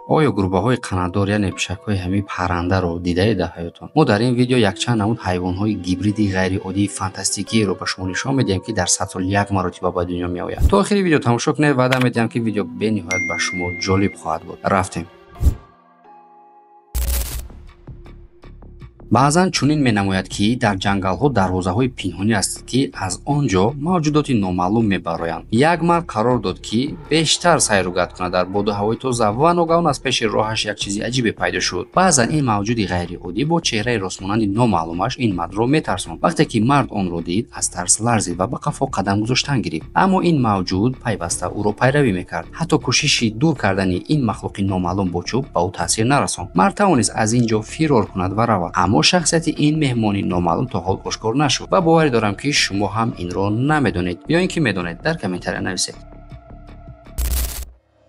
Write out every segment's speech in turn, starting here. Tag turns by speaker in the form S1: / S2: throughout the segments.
S1: оё гурбаҳои қанатдор яъне пишакҳои ҳамин паррандаро дидаед дар ҳаётон? Мо дар ин видео якчанд намуд ҳайвонҳои гибриди ғайриоддии фантастикиеро ба шумо нишон медиҳем, ки дар 100 сол як маротиба ба дунё меоянд. То охири видео тамошо кунед. ваъда медиҳам, ки видео бениҳоят ба шумо ҷолиб хоҳад буд. рафтем. баъзан чунин менамояд, ки дар ҷангалҳо дарвозаҳои пинҳонӣ аст, ки аз он ҷо мавҷудоти номаълум мебароянд. як мард қарор дод, ки бештар сайру гат кунад дар боду ҳавои тоза ва ногаҳон аз пеши роҳаш як чизи аҷибе пайдо шуд. баъзан ин мавҷуди ғайриоддӣ бо чеҳраи ростмонанди номаълумаш ин мардро метарсонд. вақте ки мард онро дид, аз тарс ларзид ва ба қафо қадам гузоштан гирифт. аммо ин мавҷуд пайваста ӯро пайравӣ мекард. ҳатто кӯшиши дур кардани ин махлуқи номаълум бо чӯб ба ӯ таъсир нарасонд. мард тавонист аз ин ҷо фирор кунад ва равад. аммо шахсияти ин меҳмони номаълум то ҳол ошкор нашуд ва боварӣ дорам, ки шумо ҳам инро намедонед ё ин ки медонед. дар комментария нависед.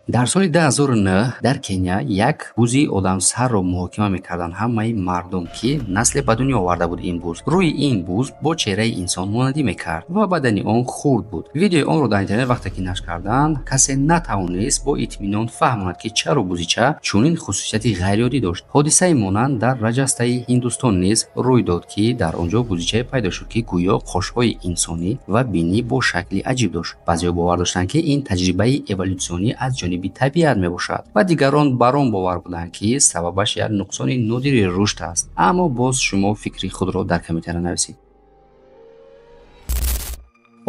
S1: дар соли 2009 дар Кения як бузи одамсарро муҳокима мекарданд ҳамаи мардум, ки насле ба дунё оварда буд. ин буз рӯи ин буз бо чеҳраи инсон монандӣ мекард ва бадани он хурд буд. видеои онро дар интернет вақте ки нашр карданд, касе натавонист бо итминон фаҳмонад, ки чаро бузича чунин хусусияти ғайриоддӣ дошт. ҳодисаи монанд дар Раҷастаи Ҳиндустон низ рӯй дод, ки дар он ҷо бузичае пайдо шуд, ки гӯё қошҳои инсонӣ ва бинӣ бо шакли аҷиб дошт. баъзеҳо бовар доштанд, ки ин таҷрибаи эволюсионӣ аз ҷониби табиат мебошад ва дигарон бар он бовар буданд, ки сабабаш як нуқсони нодири рушд аст. аммо боз шумо фикри худро дар комментария нависед.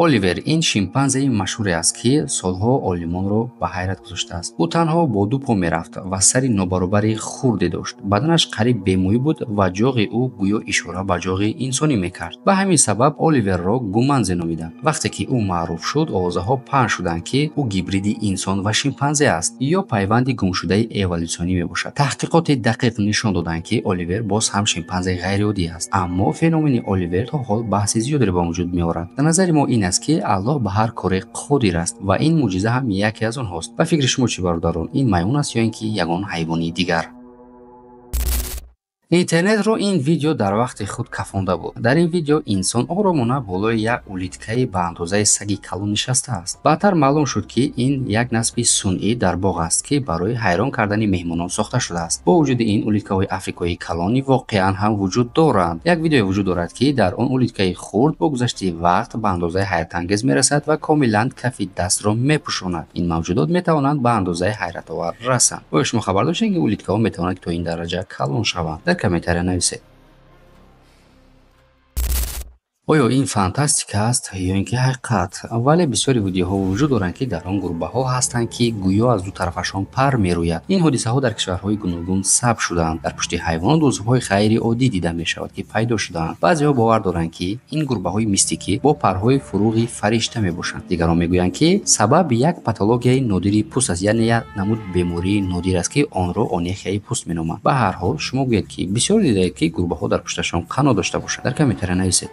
S1: оливер ин шимпанзеи машҳуре аст, ки солҳо олимонро ба ҳайрат гузоштааст. ӯ танҳо бо ду по мерафт ва сари нобаробари хурде дошт. баданаш қариб бемӯй буд ва ҷоғи ӯ гӯё ишора ба ҷоғи инсонӣ мекард. ба ҳамин сабаб оливерро гуманзе номиданд. вақте ки ӯ маъруф шуд, овозаҳо паҳн шуданд, ки ӯ гибриди инсон ва шимпанзе аст ё пайванди гумшудаи эволюсионӣ мебошад. таҳқиқоти дақиқ нишон доданд, ки оливер боз ҳам шимпанзеи ғайриоддӣ аст. аммо феномени оливер то ҳол баҳси зиёдеро ба вуҷуд меорад. дар назари мо ин аст, ки аллоҳ ба ҳар коре қодир аст ва ин мӯъҷиза ҳам яке аз онҳост. ба фикри шумо чӣ бародарон? ин маймун аст ё ин ки ягон ҳайвони дигар? интернетро ин видео дар вақти худ кафонда буд. дар ин видео инсон оромона болои як улиткаи ба андозаи саги калон нишастааст. баъдтар маълум шуд, ки ин як насби сунъӣ дар боғ аст, ки барои ҳайрон кардани меҳмонон сохта шудааст. бо вуҷуди ин, улиткаҳои африкои калонӣ воқеан ҳам вуҷуд доранд. як видео вуҷуд дорад, ки дар он улиткаи хурд бо гузашти вақт ба андозаи ҳайратангез мерасад ва комилан кафи дастро мепӯшонад. ин мавҷудот метавонанд ба андозаи ҳайратовар расанд. оё шумо хабар доштед, ки улиткаҳо метавонанд то ин дараҷа калон шаванд? дар комментария нависед. оё ин фантастика аст ё ин ки ҳақиқат? вале бисёри видеоҳо вуҷуд доранд, ки дар он гурбаҳо ҳастанд, ки гӯё аз ду тарафашон пар мерӯяд. ин ҳодисаҳо дар кишварҳои гуногун сабт шудаанд. дар пушти ҳайвонот узвҳои ғайриоддӣ дида мешавад, ки пайдо шудаанд. баъзеҳо бовар доранд, ки ин гурбаҳои мистикӣ бо парҳои фуруғи фаришта мебошанд. дигарон мегӯянд, ки сабаб як патологияи нодири пӯст аст, яъне як намуд бемории нодир аст, ки онро онехияи пӯст меноманд. ба ҳар ҳол шумо гӯед, ки бисёр дидаед, ки гурбаҳо дар пушташон қанот дошта бошанд. дар комментария нависед.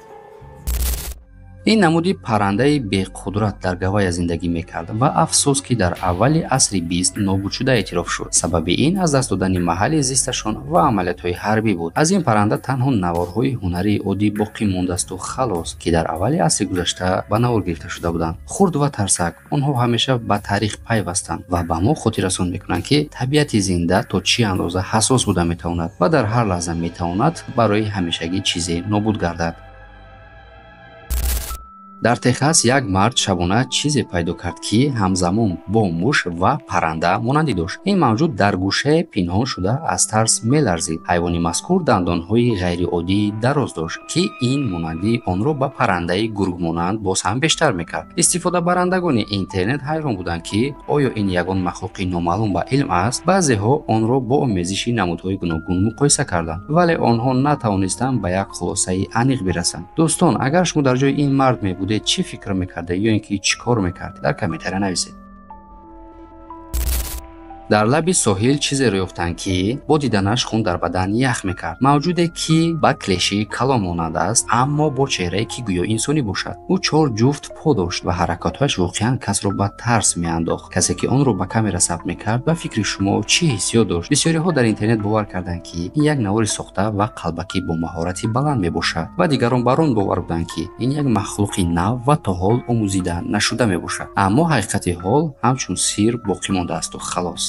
S1: ин намуди паррандаи беқудрат дар Гавайя зиндагӣ мекард ва афсӯс, ки дар аввали асри 20 нобуд шуда эътироф шуд. сабаби ин аз даст додани маҳалли зисташон ва амалиятҳои ҳарбӣ буд. аз ин парранда танҳо наворҳои ҳунарии оддӣ боқӣ мондасту халос, ки дар аввали асри гузашта ба навор гирифта шуда буданд. хурд ва тарсак, онҳо ҳамеша ба таърих пайвастанд ва ба мо хотиррасон мекунанд, ки табиати зинда то чӣ андоза ҳассос буда метавонад ва дар ҳар лаҳза метавонад барои ҳамешагӣ чизе нобуд гардад. дар Техас як мард шабона чизе пайдо кард, ки ҳамзамон бо муш ва парранда монандӣ дошт. ин мавҷуд дар гӯшае пинҳон шуда аз тарс меларзид. ҳайвони мазкур дандонҳои ғайриоддии дароз дошт, ки ин монандӣ онро ба паррандаи гургмонанд боз ҳам бештар мекард. истифодабарандагони интернет ҳайрон буданд, ки оё ин ягон махлуқи номаълум ба илм аст. баъзеҳо онро бо омезиши намудҳои гуногун муқоиса карданд, вале онҳо натавонистанд ба як хулосаи аниқ бирасанд. дӯстон, агар шумо дар ҷои ин мард мебудед, чӣ фикр мекарде ё ин ки чӣ кор мекард? дар комментария нависед. дар лаби соҳил чизеро ёфтанд, ки бо диданаш хун дар бадан ях мекард. мавҷуде, ки ба клеши калон монанд аст, аммо бо чеҳрае, ки гӯё инсонӣ бошад. ӯ 4 ҷуфт по дошт ва ҳаракатҳояш воқеан касро ба тарс меандохт. касе, ки онро ба камера сабт мекард, ба фикри шумо чӣ ҳиссиёт дошт? бисёриҳо дар интернет бовар карданд, ки ин як навори сохта ва қалбакӣ бо маҳорати баланд мебошад ва дигарон бар он бовар буданд, ки ин як махлуқи нав ва то ҳол омӯзида нашуда мебошад. аммо ҳақиқати ҳол ҳамчун сир боқӣ мондааст халос.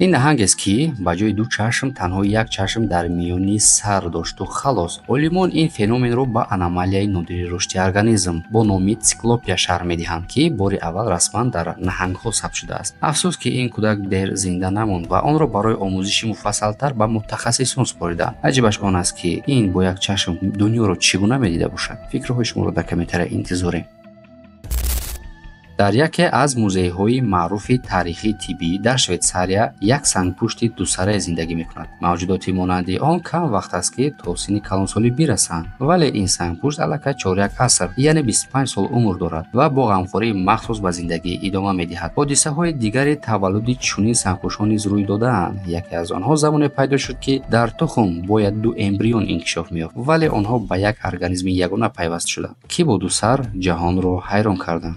S1: ин наҳангест ки ба ҷои ду чашм танҳо як чашм дар миёни сар дошту халос. олимон ин феноменро ба аномалияи нодири рушди организм бо номи циклопия шарҳ медиҳанд, ки бори аввал расман дар наҳангҳо сабт шудааст. афсус ки ин кӯдак дер зинда намонд ва онро барои омӯзиши муфассалтар ба мутахассисон супориданд. аҷибаш он аст ки ин бо як чашм дунёро чӣ гуна медида бошад. фикрҳои шуморо дар комментария интизорем. дар яке аз музейҳои маъруфи таърихии тиббӣ дар Швейтсария як сангпушти дусарая зиндагӣ мекунад. мавҷудоти монанди он кам вақт аст ки то синни калонсолӣ бирасанд, вале ин сангпушт аллакай 4 аср яъне 25 сол умр дорад ва бо ғамхории махсус ба зиндагӣ идома медиҳад. ҳодисаҳои дигари таваллуди чунин сангпушҳо низ рӯй додаанд. яке аз онҳо замоне пайдо шуд ки дар тухм бояд ду эмбрион инкишоф меёфт, вале онҳо ба як организми ягона пайваст шуданд, ки бо ду сар ҷаҳонро ҳайрон карданд.